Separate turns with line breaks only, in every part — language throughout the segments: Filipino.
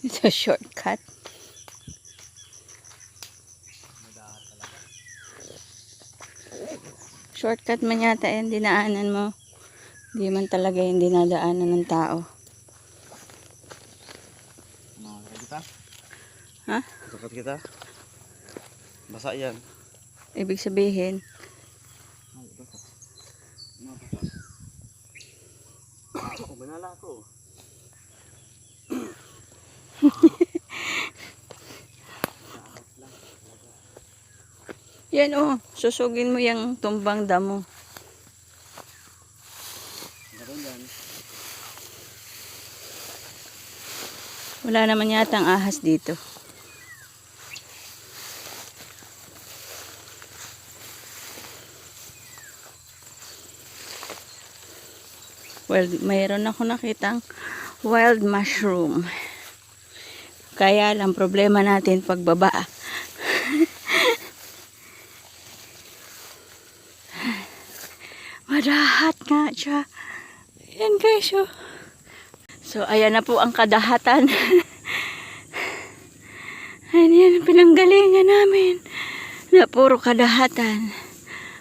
Ito shortcut. Shortcut man yata yung dinaanan mo. Hindi man talaga yung dinadaanan ng tao.
Makakita kita?
Ha?
Sakat kita? Basa yan.
Ibig sabihin,
Oh, banala ko.
yan oh, susugin mo yung tumbang damo.
Meron dyan.
Wala naman yata ang ahas dito. Well, mayroon ako nakitang wild mushroom. Kaya lang problema natin pagbaba. Madahat nga siya. Ayan guys, oh. So, ayan na po ang kadahatan. Ayan yan, pinanggalingan namin. Na puro kadahatan.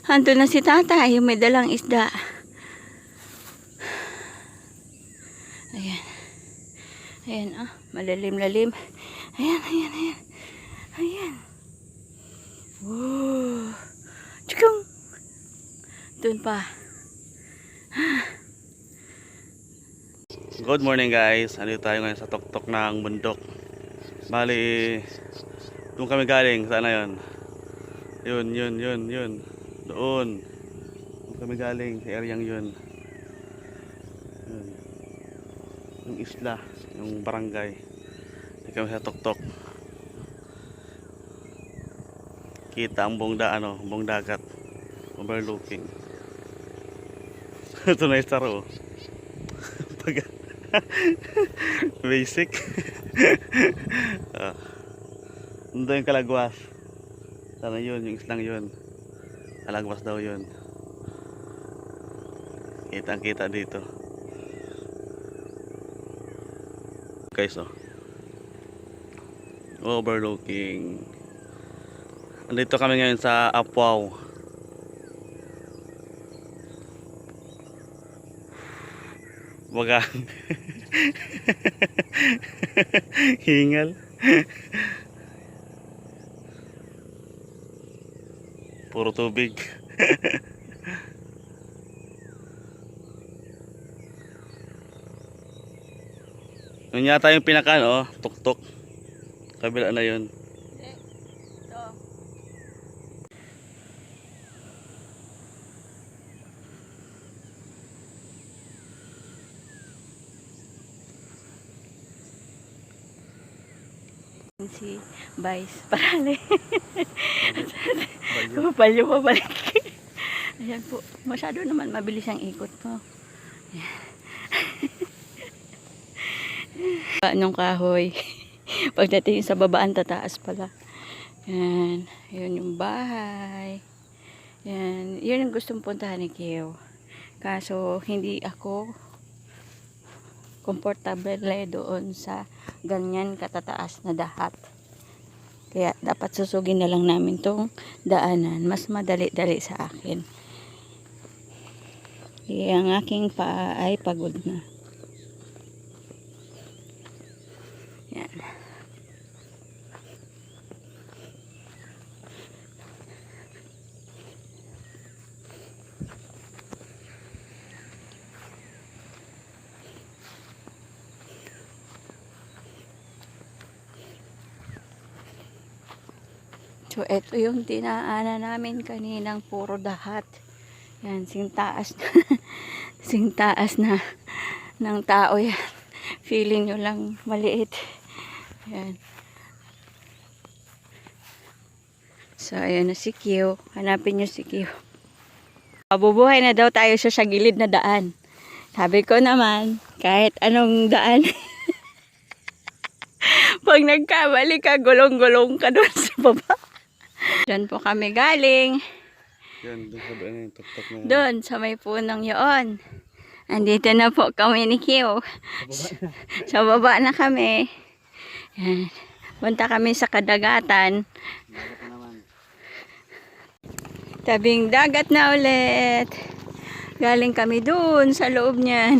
Ando na si tatay, may dalang isda. Ayan. Ayan, ah. Malalim-lalim. Ayan, ayan, ayan. Ayan. Wow. Tsikong. Doon pa.
Good morning guys. Andito tayo ngayon sa tuktok ng bundok. Bali, doon kami galing. Saan na yun? Yun. Doon. Doon kami galing sa areang yun. Yun. Yung isla, yung barangay. Dito kami sa tuktok. Kita ang buong dagat. Overlooking. Ito na yung staro. Basic. Nandun yung Kalagwas. Sana yun, yung islang yun. Kalagwas daw yun. Kita ang kita dito. Guys, oh. Overlooking. Andito kami ngayon sa Apuaw. Wagang. Hingal. Puro tubig. Yun yata yung pinaka, oh, tuktok. Kabila na yun.
Si Vice Parale. Balyo pa balik. Ayan po. Masyado naman mabilis ang ikot ko. Anong kahoy. Pagdating sa babaan tataas pala. Yan. Yun yung bahay. Yan. Yun yung gustong puntahan ni Keo. Kaso hindi ako komportable doon sa ganyan katataas na dahat. Kaya dapat susugin na lang namin tong daanan. Mas madali-dali sa akin. Kaya ang aking paa ay pagod na. Yan. So, ito yung dinaanan namin kaninang puro dahat. Yan, singtaas na. Singtaas na ng tao yan. Feeling nyo lang maliit. Yan. So, ayan na si Kyo. Hanapin nyo si Kyo. Mabubuhay na daw tayo sa gilid na daan. Sabi ko naman, kahit anong daan. Pag nagkamali ka, gulong-gulong ka doon sa baba. Diyan po kami galing.
Yan, doon sa yung tuktok na yan.
Doon, sa may punong yun. Andito na po kami ni Kyo. Sa baba na kami. Yan. Punta kami sa kadagatan.
Dagat na naman.
Tabing dagat na ulit. Galing kami dun sa loob niyan.